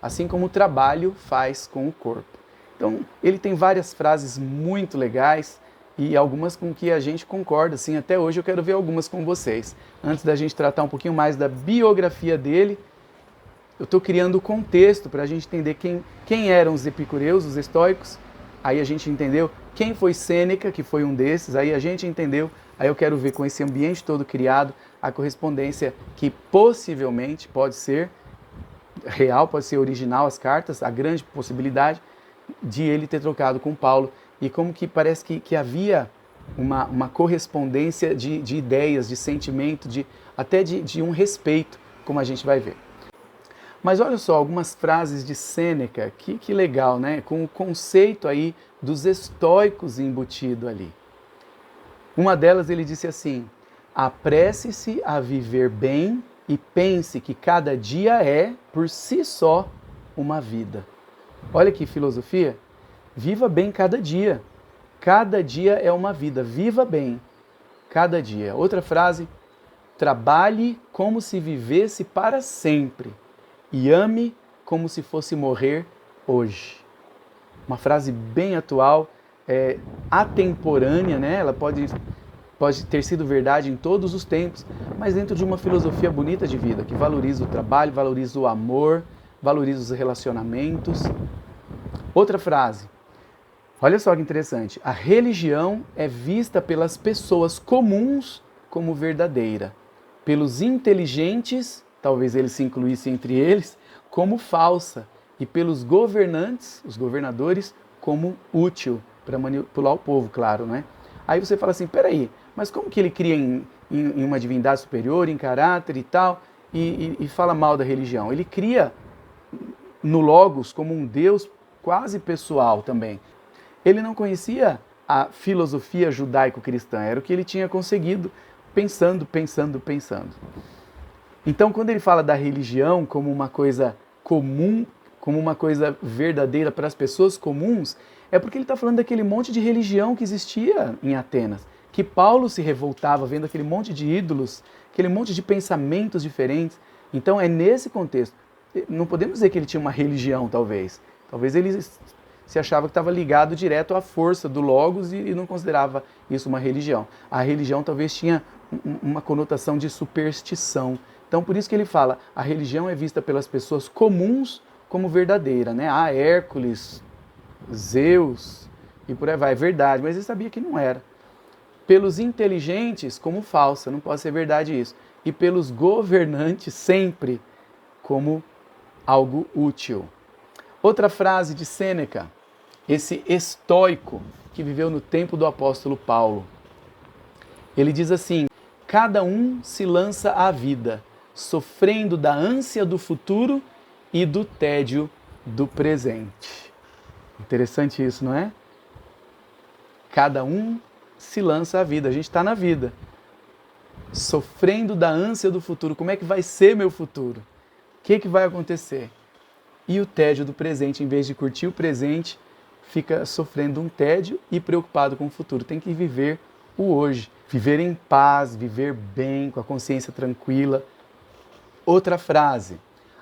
[SPEAKER 1] assim como o trabalho faz com o corpo. Então, ele tem várias frases muito legais e algumas com que a gente concorda, assim, até hoje eu quero ver algumas com vocês. Antes da gente tratar um pouquinho mais da biografia dele, eu estou criando o contexto para a gente entender quem eram os epicureus, os estoicos, aí a gente entendeu quem foi Sêneca, que foi um desses, aí a gente entendeu, aí eu quero ver com esse ambiente todo criado, a correspondência que possivelmente pode ser real, pode ser original as cartas, a grande possibilidade de ele ter trocado com Paulo, e como que parece que havia uma correspondência de ideias, de sentimento, até de um respeito, como a gente vai ver. Mas olha só, algumas frases de Sêneca, que legal, né? Com o conceito aí dos estoicos embutido ali. Uma delas ele disse assim: apresse-se a viver bem e pense que cada dia é, por si só, uma vida. Olha que filosofia. Viva bem cada dia. Cada dia é uma vida. Viva bem cada dia. Outra frase: trabalhe como se vivesse para sempre e ame como se fosse morrer hoje. Uma frase bem atual, atemporânea, né? Ela pode ter sido verdade em todos os tempos, mas dentro de uma filosofia bonita de vida, que valoriza o trabalho, valoriza o amor, valoriza os relacionamentos. Outra frase, olha só que interessante, a religião é vista pelas pessoas comuns como verdadeira, pelos inteligentes, talvez eles se incluíssem entre eles, como falsa, e pelos governantes, os governadores, como útil, para manipular o povo, claro, né? Aí você fala assim, peraí, mas como que ele cria em uma divindade superior, em caráter e tal, e fala mal da religião? Ele cria no Logos como um Deus quase pessoal também. Ele não conhecia a filosofia judaico-cristã, era o que ele tinha conseguido pensando. Então, quando ele fala da religião como uma coisa comum, como uma coisa verdadeira para as pessoas comuns, é porque ele está falando daquele monte de religião que existia em Atenas, que Paulo se revoltava vendo aquele monte de ídolos, aquele monte de pensamentos diferentes. Então, é nesse contexto. Não podemos dizer que ele tinha uma religião, talvez. Talvez ele se achava que estava ligado direto à força do Logos e não considerava isso uma religião. A religião talvez tinha uma conotação de superstição. Então, por isso que ele fala, a religião é vista pelas pessoas comuns como verdadeira, né? Ah, Hércules, Zeus e por aí vai, é verdade, mas ele sabia que não era. Pelos inteligentes como falsa, não pode ser verdade isso. E pelos governantes sempre como algo útil. Outra frase de Sêneca, esse estoico que viveu no tempo do apóstolo Paulo. Ele diz assim: cada um se lança à vida, sofrendo da ânsia do futuro e do tédio do presente. Interessante isso, não é? Cada um se lança à vida, a gente está na vida, sofrendo da ânsia do futuro. Como é que vai ser meu futuro? O que vai acontecer? E o tédio do presente, em vez de curtir o presente, fica sofrendo um tédio e preocupado com o futuro. Tem que viver o hoje, viver em paz, viver bem, com a consciência tranquila. Outra frase: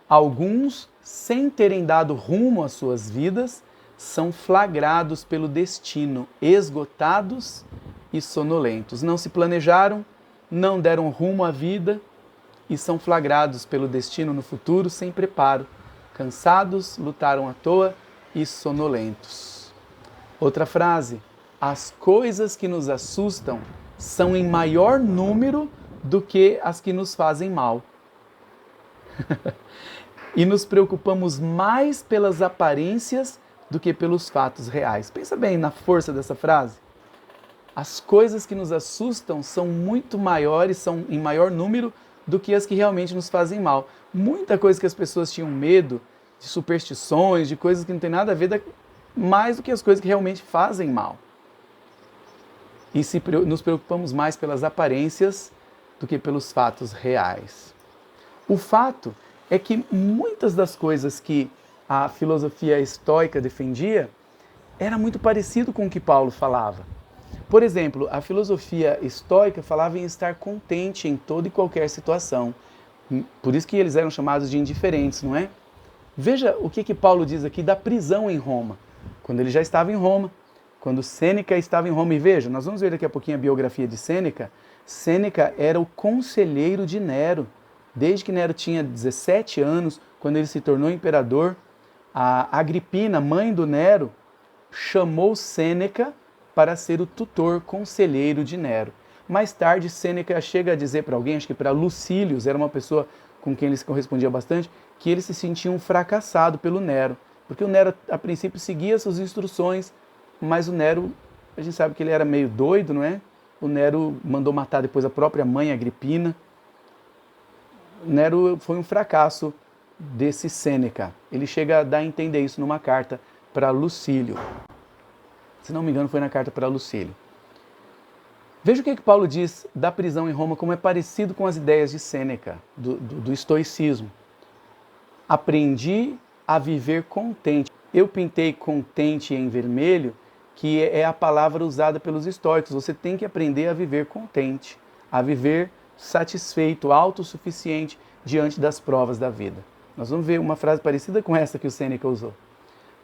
[SPEAKER 1] alguns, sem terem dado rumo às suas vidas, são flagrados pelo destino, esgotados e sonolentos. Não se planejaram, não deram rumo à vida e são flagrados pelo destino no futuro sem preparo. Cansados, lutaram à toa e sonolentos. Outra frase: as coisas que nos assustam são em maior número do que as que nos fazem mal. E nos preocupamos mais pelas aparências do que pelos fatos reais. Pensa bem na força dessa frase. As coisas que nos assustam são muito maiores, são em maior número do que as que realmente nos fazem mal. Muita coisa que as pessoas tinham medo de superstições, de coisas que não tem nada a ver mais do que as coisas que realmente fazem mal. E nos preocupamos mais pelas aparências do que pelos fatos reais. O fato é que muitas das coisas que a filosofia estoica defendia era muito parecido com o que Paulo falava. Por exemplo, a filosofia estoica falava em estar contente em toda e qualquer situação. Por isso que eles eram chamados de indiferentes, não é? Veja o que Paulo diz aqui da prisão em Roma. Quando ele já estava em Roma, quando Sêneca estava em Roma. E veja, nós vamos ver daqui a pouquinho a biografia de Sêneca. Sêneca era o conselheiro de Nero. Desde que Nero tinha 17 anos, quando ele se tornou imperador, a Agripina, mãe do Nero, chamou Sêneca para ser o tutor, conselheiro de Nero. Mais tarde, Sêneca chega a dizer para alguém, acho que para Lucílio, era uma pessoa com quem ele se correspondia bastante, que ele se sentia um fracassado pelo Nero. Porque o Nero, a princípio, seguia suas instruções, mas o Nero, a gente sabe que ele era meio doido, não é? O Nero mandou matar depois a própria mãe, Agripina. Nero foi um fracasso desse Sêneca. Ele chega a dar a entender isso numa carta para Lucílio. Se não me engano, foi na carta para Lucílio. Veja o que Paulo diz da prisão em Roma, como é parecido com as ideias de Sêneca, do estoicismo. Aprendi a viver contente. Eu pintei contente em vermelho, que é a palavra usada pelos estoicos. Você tem que aprender a viver contente, a viver satisfeito, autossuficiente diante das provas da vida. Nós vamos ver uma frase parecida com essa que o Sêneca usou.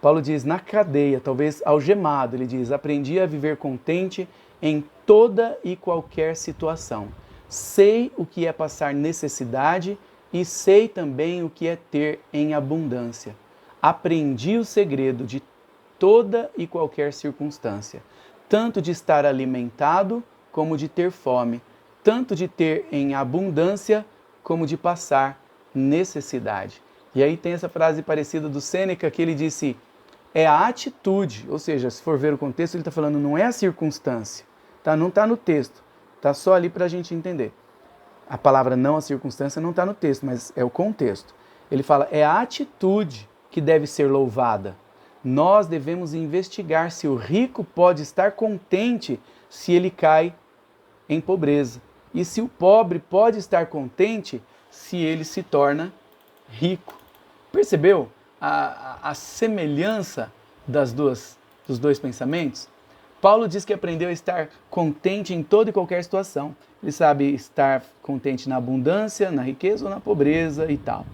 [SPEAKER 1] Paulo diz, na cadeia, talvez algemado, ele diz, aprendi a viver contente em toda e qualquer situação. Sei o que é passar necessidade e sei também o que é ter em abundância. Aprendi o segredo de toda e qualquer circunstância, tanto de estar alimentado como de ter fome, tanto de ter em abundância como de passar necessidade. E aí tem essa frase parecida do Sêneca que ele disse, é a atitude, ou seja, se for ver o contexto, ele está falando, não é a circunstância, tá? Não está no texto, está só ali para a gente entender. A palavra não a circunstância não está no texto, mas é o contexto. Ele fala, é a atitude que deve ser louvada. Nós devemos investigar se o rico pode estar contente se ele cai em pobreza. E se o pobre pode estar contente se ele se torna rico. Percebeu a semelhança dos dois pensamentos? Paulo diz que aprendeu a estar contente em toda e qualquer situação. Ele sabe estar contente na abundância, na riqueza ou na pobreza e tal.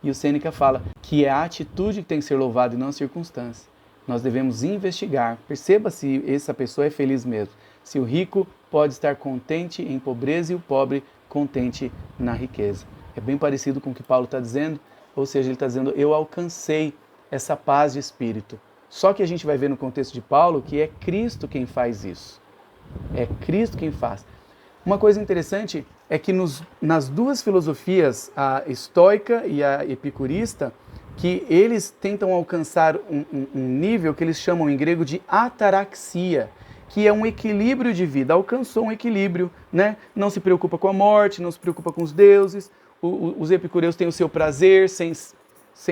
[SPEAKER 1] E o Sêneca fala que é a atitude que tem que ser louvada e não a circunstância. Nós devemos investigar. Perceba se essa pessoa é feliz mesmo. Se o rico pode estar contente em pobreza e o pobre contente na riqueza. É bem parecido com o que Paulo está dizendo, ou seja, ele está dizendo, eu alcancei essa paz de espírito. Só que a gente vai ver no contexto de Paulo que é Cristo quem faz isso. É Cristo quem faz. Uma coisa interessante é que nas duas filosofias, a estoica e a epicurista, que eles tentam alcançar um nível que eles chamam em grego de ataraxia, que é um equilíbrio de vida. Alcançou um equilíbrio, né? Não se preocupa com a morte, não se preocupa com os deuses. Os epicureus têm o seu prazer sem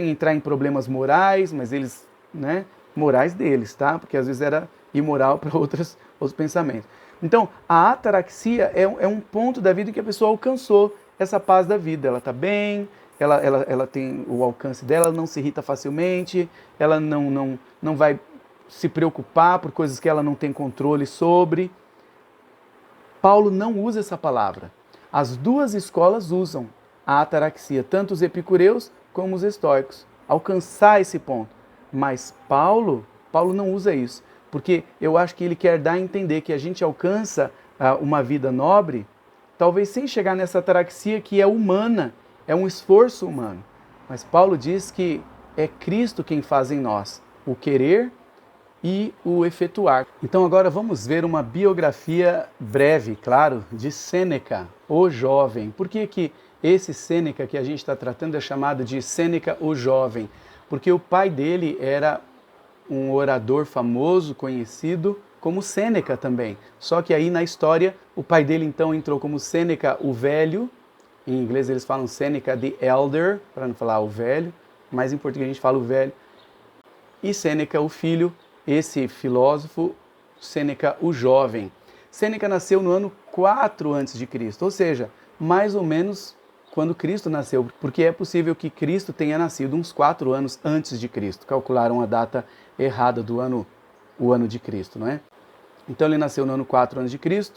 [SPEAKER 1] entrar em problemas morais, mas eles, né? Morais deles, tá? Porque às vezes era imoral para outros pensamentos. Então, a ataraxia é um ponto da vida em que a pessoa alcançou essa paz da vida. Ela está bem, ela tem o alcance dela, ela não se irrita facilmente, ela não vai se preocupar por coisas que ela não tem controle sobre. Paulo não usa essa palavra. As duas escolas usam a ataraxia, tanto os epicureus como os estoicos. Alcançar esse ponto. Mas Paulo não usa isso, porque eu acho que ele quer dar a entender que a gente alcança uma vida nobre, talvez sem chegar nessa ataraxia que é humana, é um esforço humano. Mas Paulo diz que é Cristo quem faz em nós o querer e o efetuar. Então agora vamos ver uma biografia breve, claro, de Sêneca, o jovem. Por que esse Sêneca que a gente está tratando é chamado de Sêneca o jovem? Porque o pai dele era um orador famoso, conhecido como Sêneca também. Só que aí na história, o pai dele então entrou como Sêneca o velho, em inglês eles falam Sêneca the elder, para não falar o velho, mas em português a gente fala o velho. E Sêneca, o filho, esse filósofo, Sêneca, o jovem. Sêneca nasceu no ano 4 a.C., ou seja, mais ou menos quando Cristo nasceu, porque é possível que Cristo tenha nascido uns 4 anos antes de Cristo. Calcularam a data errada do ano, o ano de Cristo, não é? Então ele nasceu no ano 4 a.C.,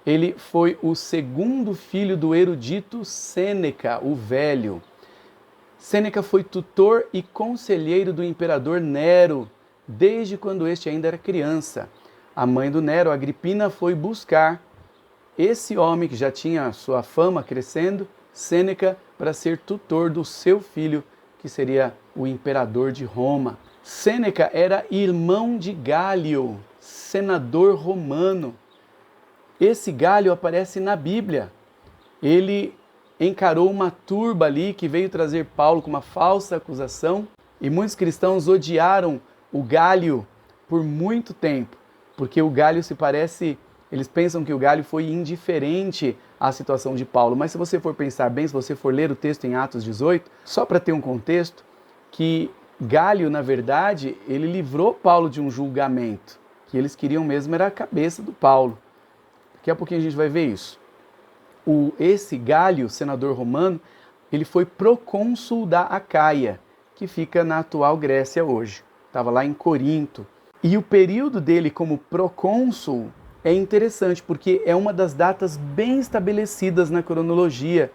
[SPEAKER 1] ele foi o segundo filho do erudito Sêneca, o velho. Sêneca foi tutor e conselheiro do imperador Nero, desde quando este ainda era criança. A mãe do Nero, Agripina, foi buscar esse homem que já tinha sua fama crescendo, Sêneca, para ser tutor do seu filho, que seria o imperador de Roma. Sêneca era irmão de Gálio, senador romano. Esse Gálio aparece na Bíblia. Ele encarou uma turba ali que veio trazer Paulo com uma falsa acusação, e muitos cristãos odiaram o Gálio por muito tempo, porque o Gálio eles pensam que o Gálio foi indiferente à situação de Paulo, mas se você for pensar bem, se você for ler o texto em Atos 18, só para ter um contexto, que Gálio, na verdade, ele livrou Paulo de um julgamento, que eles queriam mesmo era a cabeça do Paulo. Daqui a pouquinho a gente vai ver isso. Esse Gálio, senador romano, ele foi procônsul da Acaia, que fica na atual Grécia hoje. Estava lá em Corinto. E o período dele como procônsul é interessante, porque é uma das datas bem estabelecidas na cronologia.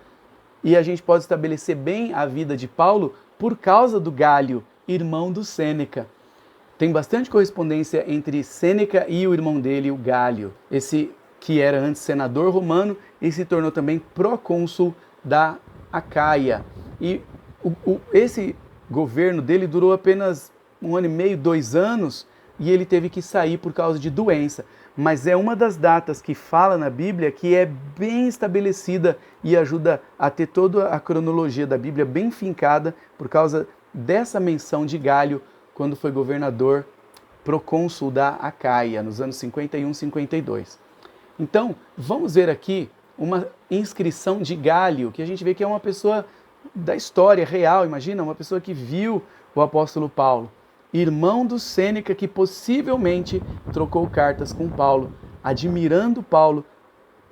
[SPEAKER 1] E a gente pode estabelecer bem a vida de Paulo por causa do Gálio, irmão do Sêneca. Tem bastante correspondência entre Sêneca e o irmão dele, o Gálio. Esse que era antes senador romano e se tornou também procônsul da Acaia. E esse governo dele durou apenas 1 ano e meio, 2 anos, e ele teve que sair por causa de doença. Mas é uma das datas que fala na Bíblia que é bem estabelecida e ajuda a ter toda a cronologia da Bíblia bem fincada por causa dessa menção de Gálio quando foi governador procônsul da Acaia, nos anos 51 e 52. Então, vamos ver aqui uma inscrição de Gálio, que a gente vê que é uma pessoa da história real, imagina, uma pessoa que viu o apóstolo Paulo, irmão do Sêneca, que possivelmente trocou cartas com Paulo, admirando Paulo,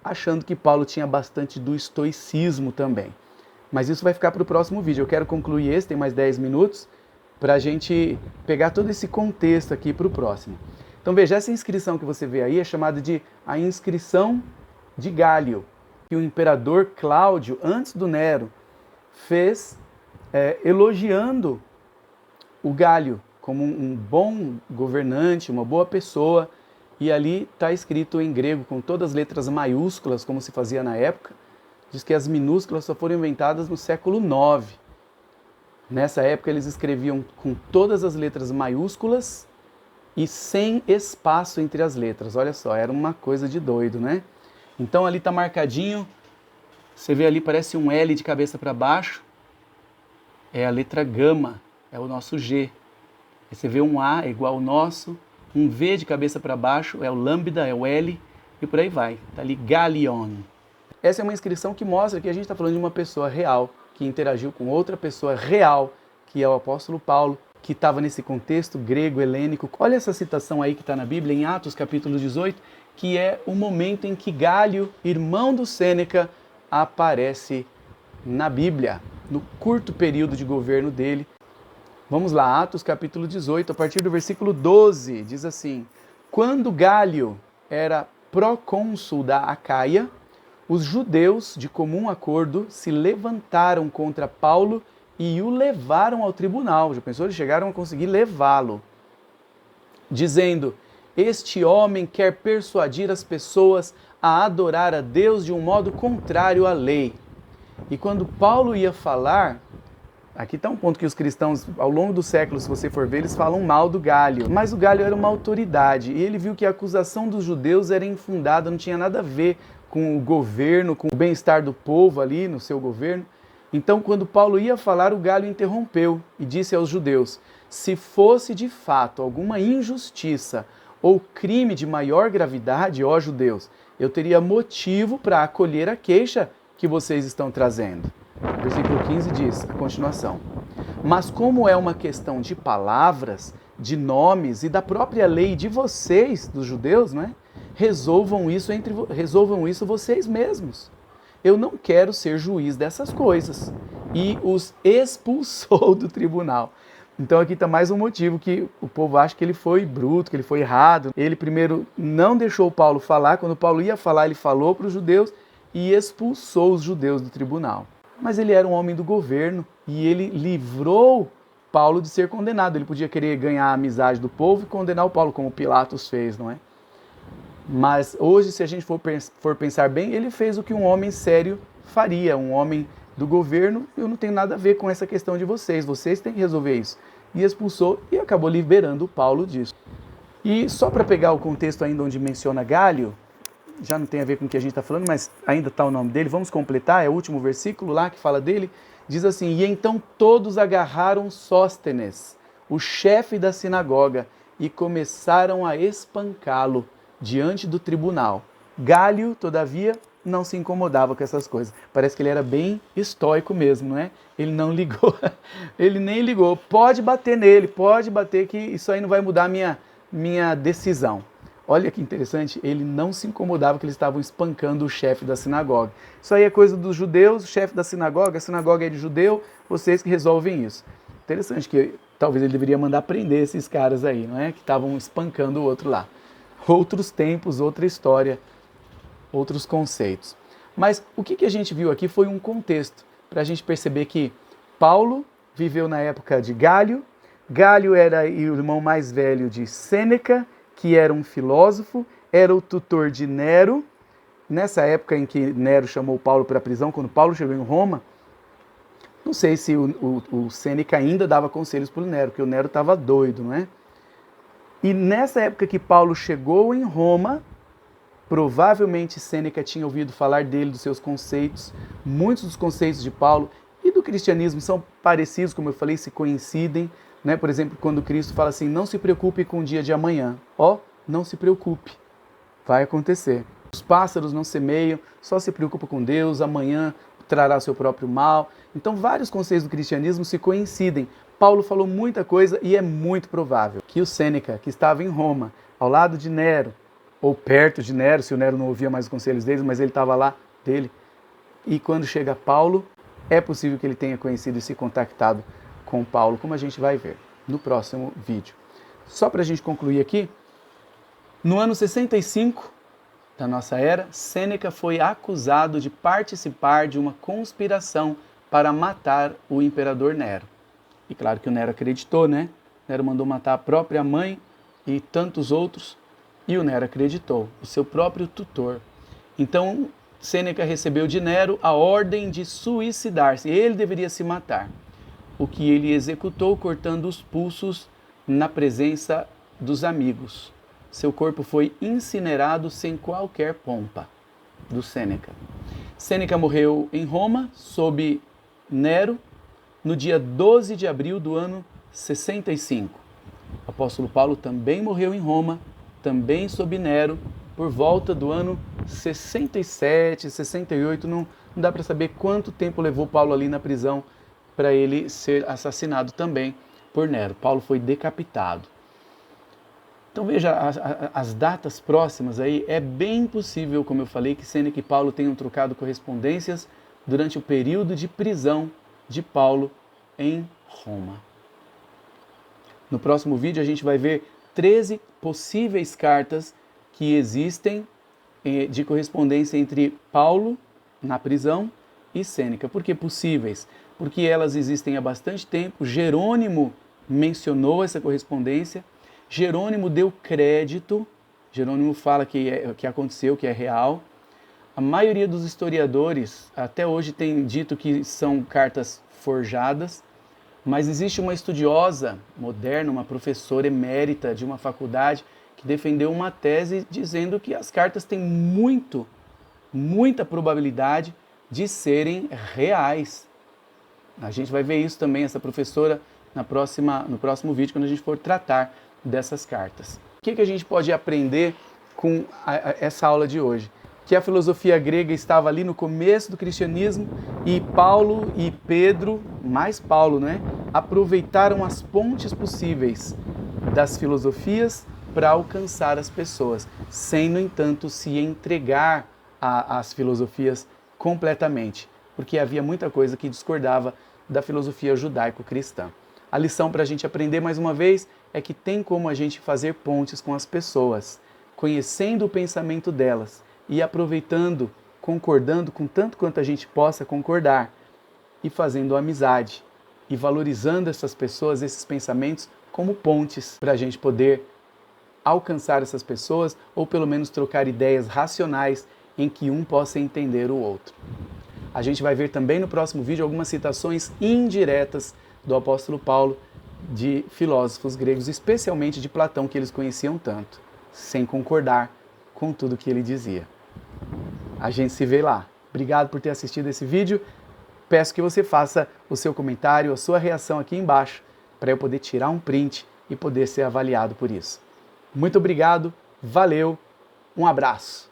[SPEAKER 1] achando que Paulo tinha bastante do estoicismo também. Mas isso vai ficar para o próximo vídeo. Eu quero concluir esse, tem mais 10 minutos, para a gente pegar todo esse contexto aqui para o próximo. Então veja, essa inscrição que você vê aí é chamada de a inscrição de Gálio, que o imperador Cláudio, antes do Nero, fez elogiando o Gálio como um bom governante, uma boa pessoa, e ali está escrito em grego com todas as letras maiúsculas, como se fazia na época. Diz que as minúsculas só foram inventadas no século IX. Nessa época eles escreviam com todas as letras maiúsculas e sem espaço entre as letras. Olha só, era uma coisa de doido, né? Então ali está marcadinho, você vê ali, parece um L de cabeça para baixo, é a letra gama, é o nosso G. Aí você vê um A igual ao nosso, um V de cabeça para baixo, é o lambda, é o L, e por aí vai. Está ali Galion. Essa é uma inscrição que mostra que a gente está falando de uma pessoa real, que interagiu com outra pessoa real, que é o apóstolo Paulo, que estava nesse contexto grego, helênico. Olha essa citação aí que está na Bíblia, em Atos capítulo 18, que é o momento em que Gálio, irmão do Sêneca, aparece na Bíblia, no curto período de governo dele. Vamos lá, Atos capítulo 18, a partir do versículo 12, diz assim: quando Gálio era procônsul da Acaia, os judeus, de comum acordo, se levantaram contra Paulo e o levaram ao tribunal. Já pensou? Eles chegaram a conseguir levá-lo, dizendo: este homem quer persuadir as pessoas a adorar a Deus de um modo contrário à lei. E quando Paulo ia falar, aqui está um ponto que os cristãos, ao longo do século, se você for ver, eles falam mal do Gálio. Mas o Gálio era uma autoridade, e ele viu que a acusação dos judeus era infundada, não tinha nada a ver com o governo, com o bem-estar do povo ali no seu governo. Então, quando Paulo ia falar, o Gálio interrompeu e disse aos judeus: se fosse de fato alguma injustiça ou crime de maior gravidade, ó judeus, eu teria motivo para acolher a queixa que vocês estão trazendo. Versículo 15 diz, a continuação: Mas como é uma questão de palavras, de nomes e da própria lei de vocês, dos judeus, não é? Resolvam isso vocês mesmos. Eu não quero ser juiz dessas coisas. E os expulsou do tribunal. Então aqui está mais um motivo que o povo acha que ele foi bruto, que ele foi errado. Ele primeiro não deixou Paulo falar, quando Paulo ia falar, ele falou para os judeus e expulsou os judeus do tribunal. Mas ele era um homem do governo e ele livrou Paulo de ser condenado. Ele podia querer ganhar a amizade do povo e condenar o Paulo, como Pilatos fez, não é? Mas hoje, se a gente for pensar bem, ele fez o que um homem sério faria, um homem do governo. Eu não tenho nada a ver com essa questão de vocês têm que resolver isso. E expulsou e acabou liberando Paulo disso. E só para pegar o contexto ainda onde menciona Gálio, já não tem a ver com o que a gente está falando, mas ainda está o nome dele, vamos completar, é o último versículo lá que fala dele, diz assim: e então todos agarraram Sóstenes, o chefe da sinagoga, e começaram a espancá-lo diante do tribunal. Gálio, todavia, não se incomodava com essas coisas. Parece que ele era bem estoico mesmo, não é? Ele não ligou, ele nem ligou. Pode bater nele, pode bater, que isso aí não vai mudar a minha decisão. Olha que interessante, ele não se incomodava que eles estavam espancando o chefe da sinagoga. Isso aí é coisa dos judeus, o chefe da sinagoga, a sinagoga é de judeu, vocês que resolvem isso. Interessante que talvez ele deveria mandar prender esses caras aí, não é? Que estavam espancando o outro lá. Outros tempos, outra história, outros conceitos. Mas o que a gente viu aqui foi um contexto, para a gente perceber que Paulo viveu na época de Gálio. Gálio era o irmão mais velho de Sêneca, que era um filósofo, era o tutor de Nero. Nessa época em que Nero chamou Paulo para a prisão, quando Paulo chegou em Roma, não sei se o Sêneca ainda dava conselhos para o Nero, porque o Nero estava doido, não é? E nessa época que Paulo chegou em Roma, provavelmente Sêneca tinha ouvido falar dele, dos seus conceitos. Muitos dos conceitos de Paulo e do cristianismo são parecidos, como eu falei, se coincidem. Né? Por exemplo, quando Cristo fala assim, não se preocupe com o dia de amanhã. Não se preocupe, vai acontecer. Os pássaros não semeiam, só se preocupa com Deus, amanhã trará seu próprio mal. Então vários conceitos do cristianismo se coincidem. Paulo falou muita coisa e é muito provável que o Sêneca, que estava em Roma, ao lado de Nero, ou perto de Nero, se o Nero não ouvia mais os conselhos deles, mas ele estava lá dele. E quando chega Paulo, é possível que ele tenha conhecido e se contactado com Paulo, como a gente vai ver no próximo vídeo. Só para a gente concluir aqui, no ano 65 da nossa era, Sêneca foi acusado de participar de uma conspiração para matar o imperador Nero. E claro que o Nero acreditou, né? Nero mandou matar a própria mãe e tantos outros, e o Nero acreditou, o seu próprio tutor. Então, Sêneca recebeu de Nero a ordem de suicidar-se, ele deveria se matar. O que ele executou cortando os pulsos na presença dos amigos. Seu corpo foi incinerado sem qualquer pompa do Sêneca. Sêneca morreu em Roma, sob Nero, no dia 12 de abril do ano 65. O apóstolo Paulo também morreu em Roma, também sob Nero, por volta do ano 67, 68, não dá para saber quanto tempo levou Paulo ali na prisão para ele ser assassinado também por Nero. Paulo foi decapitado. Então veja, as datas próximas aí, é bem possível, como eu falei, que Sêneca e Paulo tenham trocado correspondências durante o período de prisão de Paulo em Roma. No próximo vídeo a gente vai ver 13 possíveis cartas que existem de correspondência entre Paulo na prisão e Sêneca. Por que possíveis? Porque elas existem há bastante tempo. Jerônimo mencionou essa correspondência, Jerônimo deu crédito, Jerônimo fala que aconteceu, que é real. A maioria dos historiadores até hoje tem dito que são cartas forjadas, mas existe uma estudiosa moderna, uma professora emérita de uma faculdade, que defendeu uma tese dizendo que as cartas têm muita probabilidade de serem reais. A gente vai ver isso também, essa professora, no próximo vídeo, quando a gente for tratar dessas cartas. O que a gente pode aprender com essa aula de hoje? Que a filosofia grega estava ali no começo do cristianismo e Paulo e Pedro, mais Paulo, né, aproveitaram as pontes possíveis das filosofias para alcançar as pessoas, sem, no entanto, se entregar às filosofias completamente, porque havia muita coisa que discordava da filosofia judaico-cristã. A lição para a gente aprender mais uma vez é que tem como a gente fazer pontes com as pessoas, conhecendo o pensamento delas e aproveitando, concordando com tanto quanto a gente possa concordar e fazendo amizade e valorizando essas pessoas, esses pensamentos como pontes para a gente poder alcançar essas pessoas ou pelo menos trocar ideias racionais em que um possa entender o outro. A gente vai ver também no próximo vídeo algumas citações indiretas do apóstolo Paulo de filósofos gregos, especialmente de Platão, que eles conheciam tanto, sem concordar com tudo que ele dizia. A gente se vê lá. Obrigado por ter assistido esse vídeo. Peço que você faça o seu comentário, a sua reação aqui embaixo, para eu poder tirar um print e poder ser avaliado por isso. Muito obrigado, valeu, um abraço!